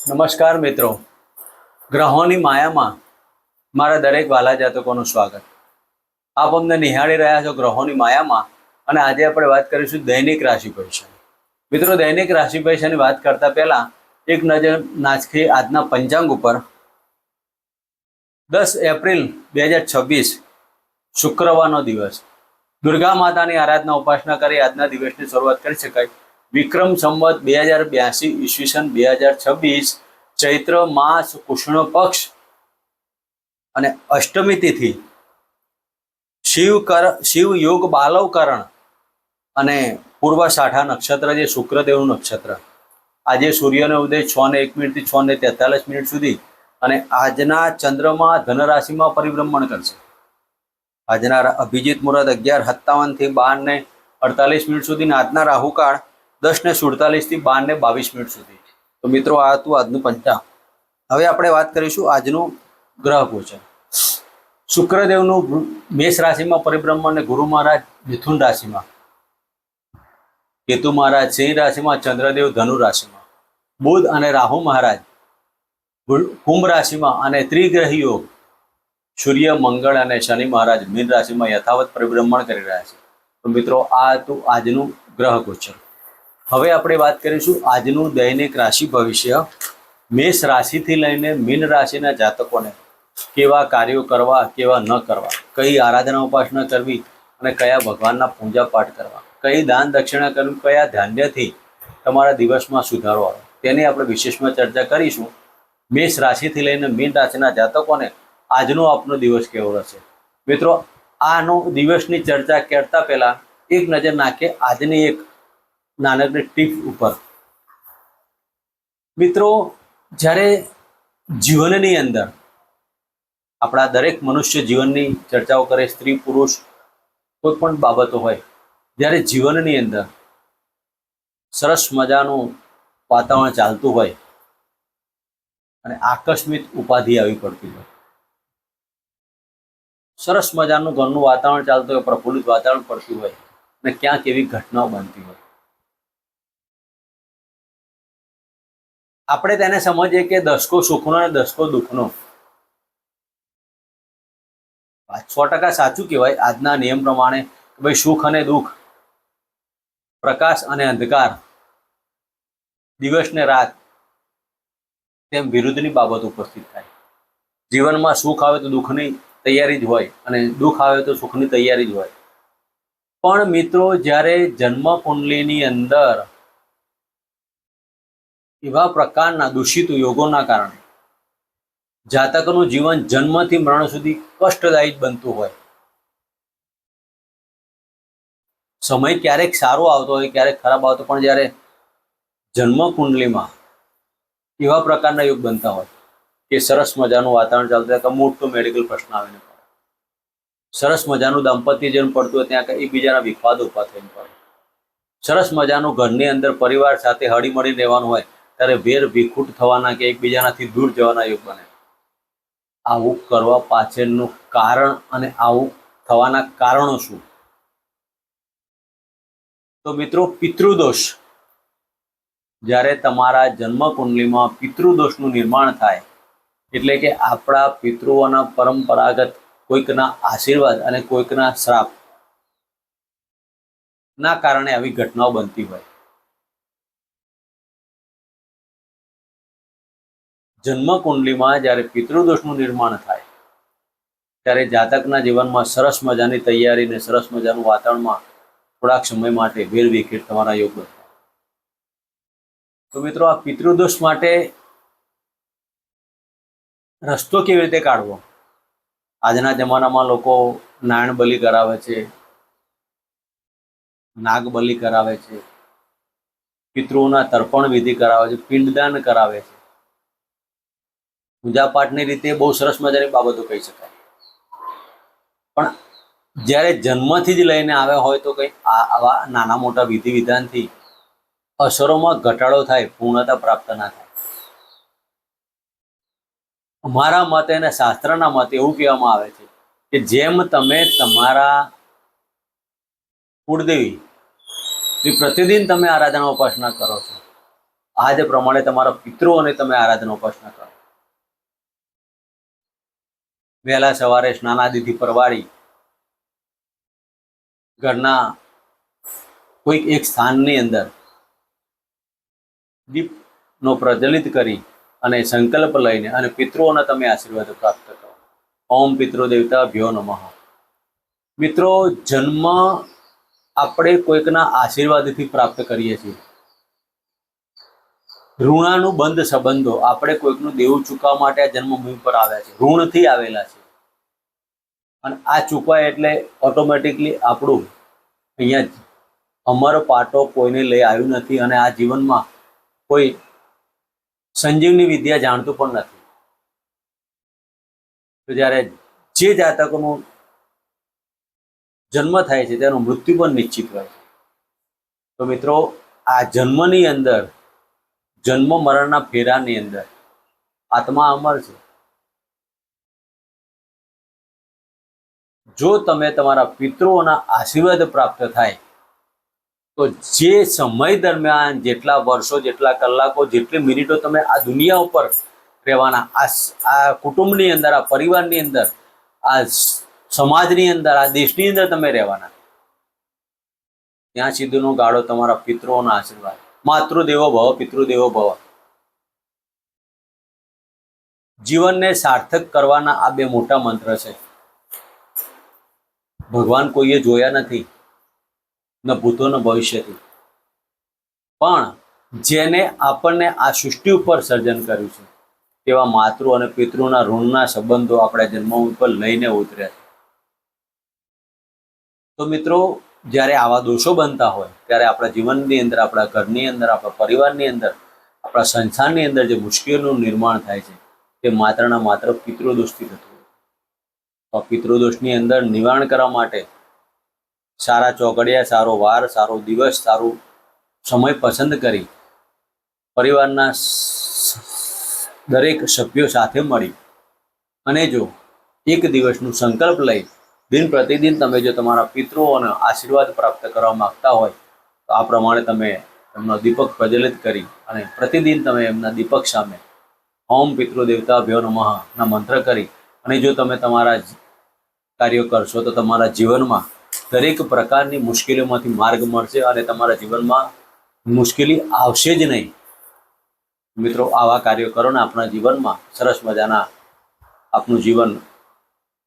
નમસ્કાર મિત્રો, ગ્રહોની માયામાં મારા દરેક વાલા જાતકોનું સ્વાગત. આપ અમને નિહાળી રહ્યા છો ગ્રહોની માયામાં, અને આજે આપણે વાત કરીશું દૈનિક રાશિ ભવિષ્ય. મિત્રો, દૈનિક રાશિ ભવિષ્યની વાત કરતા પહેલા એક નજર નાખીએ આજના પંચાંગ ઉપર. 10 એપ્રિલ 2026 શુક્રવારનો દિવસ. દુર્ગા માતાની આરાધના ઉપાસના કરી આજના દિવસની શરૂઆત કરી શકાય. વિક્રમ સંવત 2082 ઈસવીસન 2026 ચૈત્ર માસ કૃષ્ણ પક્ષ અને અષ્ટમી તિથિ શિવ યોગ બાલવકરણ અને પૂર્વાષાઢા નક્ષત્ર, જે શુક્રદેવનું નક્ષત્ર. આજે સૂર્યનો ઉદય 6:01 થી 6:43 સુધી, અને આજના ચંદ્રમા ધનરાશિમાં પરિભ્રમણ કરશે. આજના અભિજીત મુહૂર્ત 11:57 થી 12:48 સુધી, અને આજના રાહુકાળ 10:47 થી 12:22 સુધી. તો મિત્રો, આ હતું આજનું પંચાંગ. હવે આપણે વાત કરીશું આજનું ગ્રહ ગોચર. શુક્રદેવનું મેષ રાશિમાં પરિભ્રમણ, અને ગુરુ મહારાજ મિથુન રાશિમાં, કેતુ મહારાજ સિંહ રાશિમાં, ચંદ્રદેવ ધનુ રાશિમાં, બુધ અને રાહુ મહારાજ કુંભ રાશિમાં, અને ત્રિગ્રહી યોગ સૂર્ય, મંગળ અને શનિ મહારાજ મીન રાશિમાં યથાવત પરિભ્રમણ કરી રહ્યા છે. તો મિત્રો, આ હતું આજનું ગ્રહ ગોચર. હવે આપણે વાત કરીશું આજનું દૈનિક રાશિ ભવિષ્ય. મેષ રાશિથી લઈને મીન રાશિના જાતકોને કેવા કાર્યો કરવા, કેવા ન કરવા, કઈ આરાધના ઉપાસના કરવી અને કયા ભગવાનના પૂજા પાઠ કરવા, કઈ દાન દક્ષિણા કરવી, કયા ધાન્યથી તમારા દિવસમાં સુધારો આવે, તેની આપણે વિશેષમાં ચર્ચા કરીશું. મેષ રાશિથી લઈને મીન રાશિના જાતકોને આજનો આપનો દિવસ કેવો રહેશે. મિત્રો, આનો દિવસની ચર્ચા કરતા પહેલા એક નજર નાખીએ આજની એક નાનકડી ટીપ ઉપર. મિત્રો, જ્યારે જીવનની અંદર આપણા દરેક મનુષ્ય જીવનની ચર્ચાઓ કરે, સ્ત્રી પુરુષ કોઈ પણ બાબતો હોય, જ્યારે જીવનની અંદર સરસ મજાનું વાતાવરણ ચાલતું હોય અને આકસ્મિક ઉપાધિ આવી પડતી હોય, સરસ મજાનું ઘરનું વાતાવરણ ચાલતું હોય, પ્રફુલ્લિત વાતાવરણ પડતું હોય, અને ક્યાંક એવી ઘટનાઓ બનતી હોય, આપણે તેને સમજીએ કે દસકો સુખનો અને દસકો દુઃખનો. 100% સાચું કહેવાય આજના નિયમ પ્રમાણે કે ભાઈ, સુખ અને દુઃખ, પ્રકાશ અને અંધકાર, દિવસ ને રાત, તેમ વિરુદ્ધની બાબત ઉપસ્થિત થાય. જીવનમાં સુખ આવે તો દુઃખની તૈયારી જ હોય, અને દુઃખ આવે તો સુખની તૈયારી જ હોય. પણ મિત્રો, જ્યારે જન્મ કુંડલીની અંદર એવા પ્રકારના દૂષિત યોગોના કારણે જાતકનું જીવન જન્મથી મરણ સુધી કષ્ટદાયી બનતું હોય, સમય ક્યારેક સારો આવતો હોય, ક્યારેક ખરાબ આવતો, પણ જ્યારે જન્મ કુંડલીમાં એવા પ્રકારના યોગ બનતા હોય કે સરસ મજાનું વાતાવરણ ચાલતું હોય, કે મોટો મેડિકલ પ્રશ્ન આવીને પડે, સરસ મજાનું દાંપત્ય જીવન પડતું હોય, ત્યાં એકબીજાના વિવાદ ઉભા થઈને પડે, સરસ મજાનું ઘરની અંદર પરિવાર સાથે હળીમળી રહેવાનું હોય, ત્યારે વેર વિખૂટ થવાના કે એકબીજાનાથી દૂર જવાના યોગ બને. આવું કરવા પાછળનું કારણ અને આવું થવાના કારણો શું? તો મિત્રો, પિતૃદોષ. જ્યારે તમારા જન્મ કુંડલીમાં પિતૃદોષનું નિર્માણ થાય, એટલે કે આપણા પિતૃઓના પરંપરાગત કોઈકના આશીર્વાદ અને કોઈકના શ્રાપ ના કારણે આવી ઘટનાઓ બનતી હોય. જન્મ કુંડલીમાં જ્યારે પિતૃદોષનું નિર્માણ થાય, ત્યારે જાતકના જીવનમાં સરસ મજાની તૈયારી અને સરસ મજાનું વાતાવરણમાં થોડાક સમય માટે વેર વિખેર તમારા યોગ બનતા. તો મિત્રો, આ પિતૃદોષ માટે રસ્તો કેવી રીતે કાઢવો? આજના જમાનામાં લોકો નારાયણ બલિ કરાવે છે, નાગ બલિ કરાવે છે, પિતૃઓના તર્પણ વિધિ કરાવે છે, પિંડદાન કરાવે છે. પૂજા પાઠની રીતે બહુ સરસ મજાની બાબતો કહી શકાય, પણ જ્યારે જન્મથી જ લઈને આવ્યા હોય તો કંઈ આવા નાના મોટા વિધિ વિધાનથી અસરોમાં ઘટાડો થાય, પૂર્ણતા પ્રાપ્ત ના થાય. અમારા મતે અને શાસ્ત્રના મતે એવું કહેવામાં આવે છે કે જેમ તમે તમારા કુળદેવી પ્રતિદિન તમે આરાધના ઉપાસના કરો છો, આજ પ્રમાણે તમારા પિતૃઓને તમે આરાધના ઉપાસના કરો. વહેલા સવારે સ્નાનાદિથી પરવારી ઘરના કોઈક એક સ્થાનની અંદર દીપનો પ્રજ્વલિત કરી અને સંકલ્પ લઈને અને પિતૃઓના તમે આશીર્વાદ પ્રાપ્ત કરો. ઓમ પિતૃ દેવતા ભ્યો નમઃ. મિત્રો, જન્મ આપણે કોઈકના આશીર્વાદથી પ્રાપ્ત કરીએ છીએ. ઋણાનુબંધ સંબંધો આપણે કોઈકનું દેવું ચૂકવવા માટે આ જન્મભૂમિ પર આવ્યા છે, ઋણથી આવેલા છે. અને આ ચૂકવાય એટલે ઓટોમેટિકલી આપણું અહીંયા જ અમારો પાટો કોઈને લઈ આવ્યું નથી અને આ જીવનમાં કોઈ સંજીવની વિદ્યા જાણતું પણ નથી. તો જ્યારે જે જાતકોનું જન્મ થાય છે તેનું મૃત્યુ પણ નિશ્ચિત હોય છે. તો મિત્રો, આ જન્મની અંદર, જન્મ મરણના ફેરાની અંદર આત્મા અમર છે. જો તમે તમારા પિતૃઓના આશીર્વાદ પ્રાપ્ત થાય તો જે સમય દરમિયાન જેટલા વર્ષો, જેટલા કલાકો, જેટલી મિનિટો તમે આ દુનિયા ઉપર રહેવાના, આ કુટુંબની અંદર, આ પરિવારની અંદર, આ સમાજની અંદર, આ દેશની અંદર તમે રહેવાના, ત્યાં સુધીનો ગાળો તમારા પિતૃઓના આશીર્વાદ. માતૃદેવો ભવ, પિતૃદેવો ભવ. જીવનને સાર્થક કરવાના આ બે મોટા મંત્ર છે. ભગવાન કોઈએ જોયા નથી, ન ભૂતો ન ભવિષ્યથી, પણ જેને આપણને આ સૃષ્ટિ ઉપર સર્જન કર્યું છે તેવા માતૃ અને પિતૃના ઋણના સંબંધો આપણા જન્મ ઉપર લઈને ઉતર્યા છે. તો મિત્રો, જ્યારે આવા દોષો બનતા હોય ત્યારે આપણા જીવનની અંદર, આપણા ઘરની અંદર, આપણા પરિવારની અંદર, આપણા સંસારની અંદર જે મુશ્કેલીનું નિર્માણ થાય છે તે માત્ર ને માત્ર પિતૃદોષથી થતું હોય. તો પિતૃદોષની અંદર નિવારણ કરવા માટે સારા ચોઘડિયા, સારો વાર, સારો દિવસ, સારો સમય પસંદ કરી પરિવારના દરેક સભ્યો સાથે મળી અને જો એક દિવસનું સંકલ્પ લઈ દિન પ્રતિદિન તમે જો તમારા પિતૃઓનો આશીર્વાદ પ્રાપ્ત કરવા માંગતા હોય તો આ પ્રમાણે તમે એમનો દીપક પ્રજ્વલિત કરી અને પ્રતિદિન તમે એમના દીપક સામે ઓમ પિતૃ દેવતા ભ્યો નમઃ ના મંત્ર કરી અને જો તમે તમારા કાર્યો કરશો તો તમારા જીવનમાં દરેક પ્રકારની મુશ્કેલીઓમાંથી માર્ગ મળશે અને તમારા જીવનમાં મુશ્કેલી આવશે જ નહીં. મિત્રો, આવા કાર્યો કરો ને આપણા જીવનમાં સરસ મજાના આપનું જીવન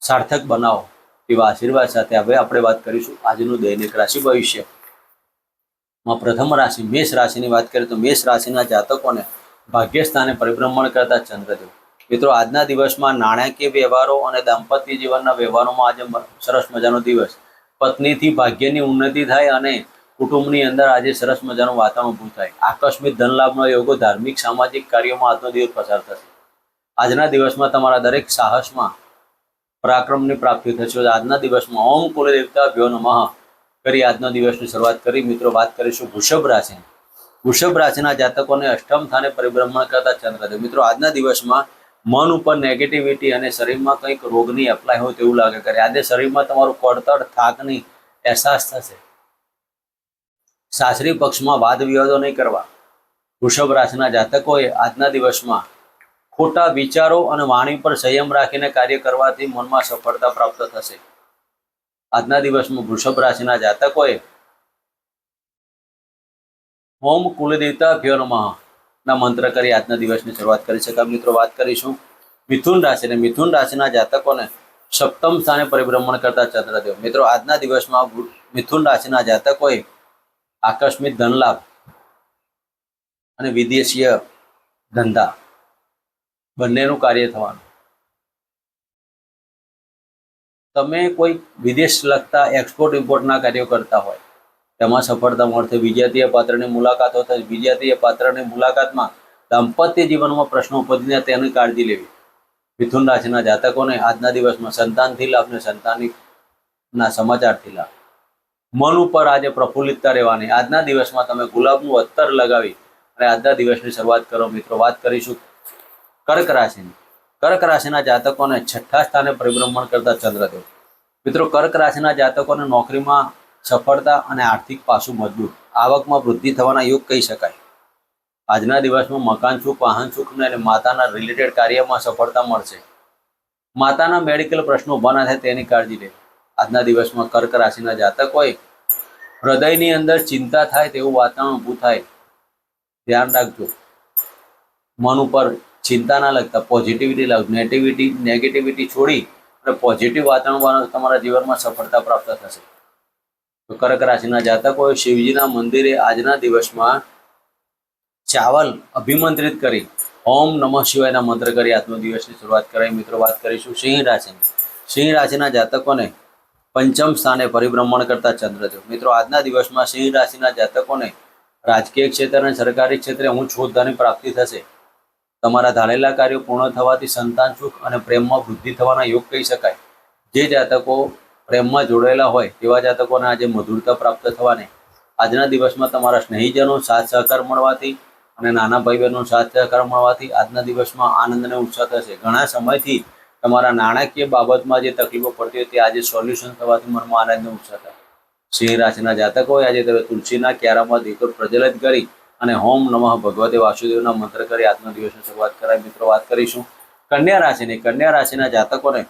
સાર્થક બનાવો એવા આશીર્વાદ સાથે હવે આપણે વાત કરીશું આજનું દૈનિક રાશિ ભવિષ્યમાં. પ્રથમ રાશિ મેષ રાશિની વાત કરીએ તો મેષ રાશિના જાતકોને ભાગ્ય સ્થાને પરિભ્રમણ કરતા ચંદ્રદેવ. મિત્રો, આજના દિવસમાં નાણાકીય વ્યવહારો અને દાંપત્ય જીવનના વ્યવહારોમાં આજે સરસ મજાનો દિવસ. પત્નીથી ભાગ્યની ઉન્નતિ થાય અને કુટુંબની અંદર આજે સરસ મજાનું વાતાવરણ ઊભું થાય. આકસ્મિક ધન લાભનો યોગો, ધાર્મિક સામાજિક કાર્યોમાં આજનો દિવસ પસાર થશે. આજના દિવસમાં તમારા દરેક સાહસમાં પરાક્રમની પ્રાપ્તિ થશે. આજના દિવસમાં ઓમ કુલદેવતા ભ્યો નમઃ કરી આજનો દિવસની શરૂઆત કરી. મિત્રો, વાત કરીશું વૃષભ રાશિ. વૃષભ રાશિના જાતકોને અષ્ટમ સ્થાને પરિભ્રમણ કરતા ચંદ્રદેવ. મિત્રો, આજના દિવસમાં મન ઉપર નેગેટિવિટી અને શરીરમાં કંઈક રોગની એપ્લાય હોય તેવું લાગે કરે. આજે શરીરમાં તમારું કળતર, થાકની અહેસાસ થશે. સાસરી પક્ષમાં વાદ વિવાદો નહીં કરવા. વૃષભ રાશિના જાતકોએ આજના દિવસમાં ખોટા વિચારો અને વાણી પર સંયમ રાખીને કાર્ય કરવાથી મનમાં સફળતા પ્રાપ્ત થશે. આજના દિવસમાં વૃષભ રાશિના જાતકોએ ઓમ કુલદેવતા ભ્યો નમઃ ના મંત્ર કરી આજના દિવસની શરૂઆત કરી શકાય. મિત્રો, વાત કરીશું મિથુન રાશિને. મિથુન રાશિના જાતકોને સપ્તમ સ્થાને પરિભ્રમણ કરતા ચંદ્રદેવ. મિત્રો, આજના દિવસમાં મિથુન રાશિના જાતકોએ આકસ્મિક ધનલાભ અને વિદેશીય ધંધા બંનેનું કાર્ય થવાનું. તમે કોઈ વિદેશ લગતા એક્સપોર્ટ ઇમ્પોર્ટના કાર્યો કરતા હોય તેમાં સફળતા મળશે. વિજાતીય પાત્રની મુલાકાતો થશે. વિજાતીય પાત્રની મુલાકાતમાં દાંપત્ય જીવનમાં પ્રશ્નો ઉપજીને તેની કાળજી લેવી. મિથુન રાશિના જાતકોને આજના દિવસમાં સંતાનથી લાભ અને સંતાનના સમાચારથી લાભ. મન ઉપર આજે પ્રફુલ્લિતતા રહેવાની. આજના દિવસમાં તમે ગુલાબનું અત્તર લગાવી અને આજના દિવસની શરૂઆત કરો. મિત્રો, વાત કરીશું કર્ક રાશિની. કર્ક રાશિના જાતકોને છઠ્ઠા સ્થાને પરિભ્રમણ કરતા ચંદ્રદેવ. મિત્રો, કર્ક રાશિના જાતકોને નોકરીમાં સફળતા અને આર્થિક પાસું મજબૂત, આવકમાં વૃદ્ધિ થવાના યોગ કહી શકાય. આજના દિવસમાં મકાન સુખ, વાહન સુખ અને માતાના રિલેટેડ કાર્યમાં સફળતા મળશે. માતાના મેડિકલ પ્રશ્નો ઊભા ના થાય તેની કાળજી લે. આજના દિવસમાં કર્ક રાશિના જાતક હોય, હૃદયની અંદર ચિંતા થાય તેવું વાતાવરણ ઊભું થાય, ધ્યાન રાખજો. મન ઉપર ચિંતા ના લગતા પોઝિટિવિટી લાવ, નેગેટિવિટી છોડી અને પોઝિટિવ વાતાવરણ તમારા જીવનમાં સફળતા પ્રાપ્ત થશે. તો કર્ક રાશિના જાતકોએ શિવજીના મંદિરે આજના દિવસમાં ચાવલ અભિમંત્રિત કરી ઓમ નમઃ શિવાયના મંત્ર કરી આજનો દિવસની શરૂઆત કરાવી. મિત્રો, વાત કરીશું સિંહ રાશિની. સિંહ રાશિના જાતકોને પંચમ સ્થાને પરિભ્રમણ કરતા ચંદ્રદેવ. મિત્રો, આજના દિવસમાં સિંહ રાશિના જાતકોને રાજકીય ક્ષેત્ર અને સરકારી ક્ષેત્રે ઉચ્ચ હોદ્દાની પ્રાપ્તિ થશે. તમારા ધારેલા કાર્યો પૂર્ણ થવાથી સંતાન સુખ અને પ્રેમમાં વૃદ્ધિ થવાના યોગ કહી શકાય. જે જાતકો પ્રેમમાં જોડાયેલા હોય તેવા જાતકોને આજે મધુરતા પ્રાપ્ત થવાની. આજના દિવસમાં તમારા સ્નેહીજનો સાથ સહકાર મળવાથી અને નાના ભાઈ બહેનો સાથ સહકાર મળવાથી આજના દિવસમાં આનંદ અને ઉત્સાહ થશે. ઘણા સમયથી તમારા નાણાકીય બાબતમાં જે તકલીફો પડતી હોય તે આજે સોલ્યુશન થવાથી મનમાં આનંદ અને ઉત્સાહ થાય. સિંહ રાશિના જાતકોએ આજે તમે તુલસીના ક્યારામાં દીકરો પ્રજ્વલિત કરી અને ઓમ નમઃ ભગવતે વાસુદેવના મંત્ર કરી આજના દિવસની શરૂઆત કરાય. મિત્રો, વાત કરીશું કન્યા રાશિની. કન્યા રાશિના જાતકોને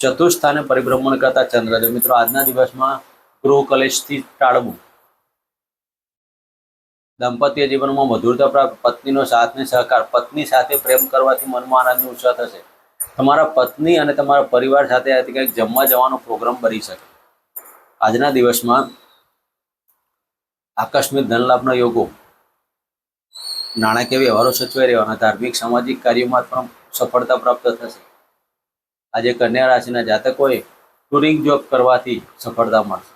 ચતુર્થ સ્થાને પરિભ્રમણ કરતા ચંદ્રદેવ. મિત્રો, આજના દિવસમાં ગૃહ કલેશથી ટાળવું, દાંપત્ય જીવનમાં મધુરતા પ્રાપ્ત, પત્નીનો સાથ ને સહકાર, પત્ની સાથે પ્રેમ કરવાથી મનમાં આનંદ ઉત્સાહ થશે. તમારા પત્ની અને તમારા પરિવાર સાથે આજે કંઈક જમવા જવાનો પ્રોગ્રામ બની શકે. આજના દિવસમાં આકસ્મિક ધનલાભના યોગો, નાણાકીય વ્યવહારો સચવાઈ રહેવાના, ધાર્મિક સામાજિક કાર્યોમાં પણ સફળતા પ્રાપ્ત થશે. આજે કન્યા રાશિના જાતકોએ ટુરિંગ જોબ કરવાથી સફળતા મળશે.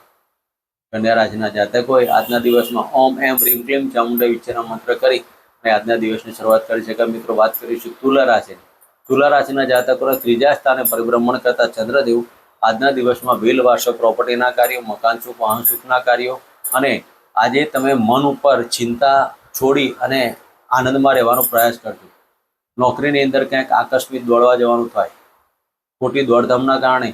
કન્યા રાશિના જાતકોએ આજના દિવસમાં ઓમ એમ રીમ ક્લીમ ચામુંડા વિચ્છેના મંત્ર કરી અને આજના દિવસની શરૂઆત કરી શકાય. મિત્રો, વાત કરીશું તુલા રાશિની. તુલા રાશિના જાતકોને ત્રીજા સ્થાને પરિભ્રમણ કરતા ચંદ્રદેવ આજના દિવસમાં વ્હીલ વારસો, પ્રોપર્ટીના કાર્યો, મકાન સુખ, વાહન સુખના કાર્યો અને આજે તમે મન ઉપર ચિંતા છોડી અને આનંદમાં રહેવાનો પ્રયાસ કરજો. નોકરીની અંદર ક્યાંક આકસ્મિક દોડવા જવાનું થાય, ખોટી દોડધામના કારણે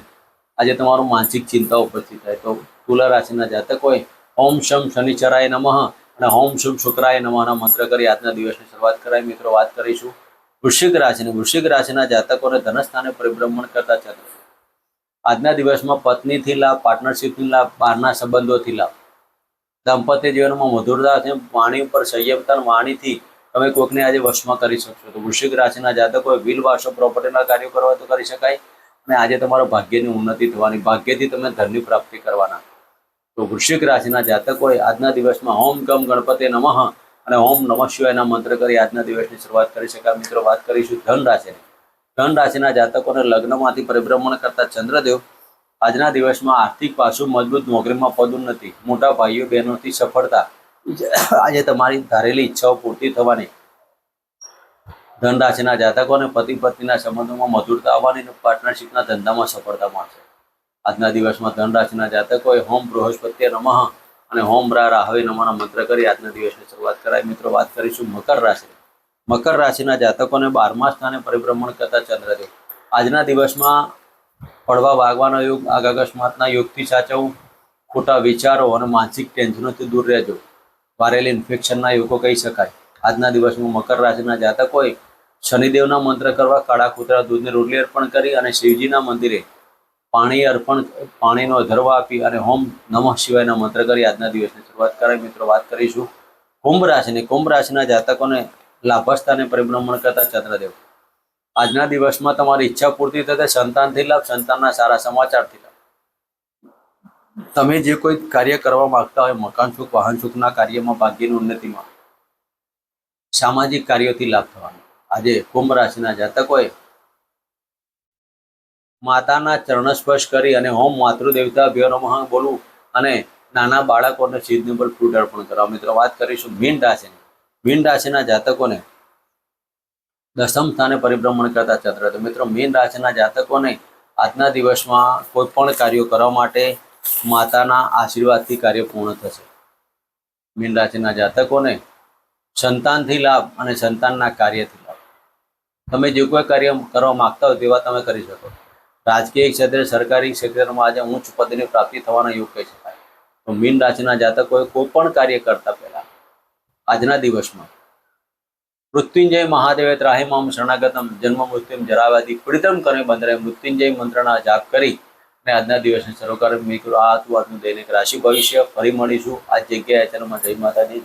આજે તમારું માનસિક ચિંતા ઉપસ્થિત થાય. તો તુલા રાશિના જાતકોએ ઓમ શમ શનિચરાય નમઃ અને ઓમ શુભ શુક્રાય નમઃના મંત્ર કરી આજના દિવસની શરૂઆત કરાય. મિત્રો, વાત કરીશું વૃશ્ચિક રાશિની. વૃશ્ચિક રાશિના જાતકોને ધનસ્થાને પરિભ્રમણ કરતા ચંદ્ર. આજના દિવસમાં પત્નીથી લાભ, પાર્ટનરશિપથી લાભ, બહારના સંબંધોથી લાભ, દાંપત્ય જીવનમાં મધુરતા છે. વાણી ઉપર સંયમતા, વાણીથી તમે કોઈકને આજે વશમાં કરી શકશો. તો વૃશ્ચિક રાશિના જાતકોએ વ્હીલ વારસો, પ્રોપર્ટીના કાર્યો કરવા તો કરી શકાય અને આજે તમારા ભાગ્યની ઉન્નતિ થવાની, ભાગ્યથી તમે ધનની પ્રાપ્તિ કરવાના. તો વૃશ્ચિક રાશિના જાતકોએ આજના દિવસમાં ઓમ ગમ ગણપતિ નમઃ અને ઓમ નમઃ શિવાયના મંત્ર કરી આજના દિવસની શરૂઆત કરી શકાય. મિત્રો, વાત કરીશું ધન રાશિની. ધન રાશિના જાતકોને લગ્નમાંથી પરિભ્રમણ કરતા ચંદ્રદેવ આજના દિવસમાં આર્થિક પાસું મજબૂત, નોકરીમાં પદોન્નતિ, મોટા ભાઈઓ બહેનોથી સફળતા, આજે તમારી ધારેલી ઈચ્છાઓ પૂર્તિ થવાની. ધન રાશિના જાતકોને પતિ પત્નીના સંબંધોમાં મધુરતા આવવાની, પાર્ટનરશિપના ધંધામાં સફળતા મળશે. આજના દિવસમાં ધન રાશિના જાતકોએ ઓમ બૃહસ્પતિ નમઃ અને ઓમ રાહવે નમઃના મંત્ર કરી આજના દિવસની શરૂઆત કરાય. મિત્રો, વાત કરીશું મકર રાશિ. મકર રાશિના જાતકોને 12મા સ્થાને પરિભ્રમણ કરતા ચંદ્રદેવ આજના દિવસમાં પડવા વાગવાનો યોગ, આગ અકસ્માતના યોગથી સાચવવું, ખોટા વિચારો અને માનસિક ટેન્શનોથી દૂર રહેજો. વારેલી ઇન્ફેક્શનના યોગો કહી શકાય. આજના દિવસમાં મકર રાશિના જાતકોએ શનિદેવના મંત્ર કરવા, કાળા કૂતરા દૂધની રોટલી અર્પણ કરી અને શિવજીના મંદિરે પાણીનો અધર્વા આપી અને ઓમ નમઃ શિવાયના મંત્ર કરી આજના દિવસની શરૂઆત કરાય. મિત્રો, વાત કરીશું કુંભ રાશિની. કુંભ રાશિના જાતકોને લાભસ્થાને પરિભ્રમણ કરતા ચંદ્રદેવ આજના દિવસમાં તમારી ઈચ્છા પૂર્તિ થશે. સંતાનથી લાભ, સંતાનના સારા સમાચારથી લાભ. તમે જે કોઈ કાર્ય કરવા માંગતા હોય, મકાન સુખ, વાહન સુખના કાર્યમાં, ભાગ્યની ઉન્નતિમાં, સામાજિક કાર્યોથી લાભ થવાનો. આજે કુંભ રાશિના જાતકોએ માતાના ચરણ સ્પર્શ કરી અને ઓમ માતૃદેવતા ભ્યો નમઃ બોલવું અને નાના બાળકોને સિઝનેબલ ફ્રૂટ અર્પણ કરવા. મિત્રો, વાત કરીશું મીન રાશિની. મીન રાશિના જાતકોને દસમ સ્થાને પરિભ્રમણ કરતા ચંદ્ર. મિત્રો, મીન રાશિના જાતકોને આજના દિવસમાં કોઈ પણ કાર્યો કરવા માટે માતાના આશીર્વાદથી કાર્ય પૂર્ણ થશે. મીન રાશિના જાતકોને સંતાનથી લાભ અને સંતાનના કાર્યથી લાભ. તમે જે કોઈ કાર્ય કરવા માંગતા હોય તેવા તમે કરી શકો. રાજકીય ક્ષેત્રે, સરકારી ક્ષેત્રમાં આજે ઉચ્ચ પદની પ્રાપ્તિ થવાના યોગ કહી શકાય. તો મીન રાશિના જાતકોએ કોઈ પણ કાર્ય કરતા પહેલા આજના દિવસમાં મૃત્યુંજય મહાદેવે ત્રાહિમામ શરણાગતમ જન્મ મૃત્યુમ જરાવાદી પીડિતમ કરે બંધરે મૃત્યુંજય મંત્રના જાપ કરી અને આજના દિવસને શરૂ કરી મિત્રો આ હતું આજનું દૈનિક રાશિ ભવિષ્ય. ફરી મળીશું આ જગ્યાએ. ચેનલમાં જય માતાજી.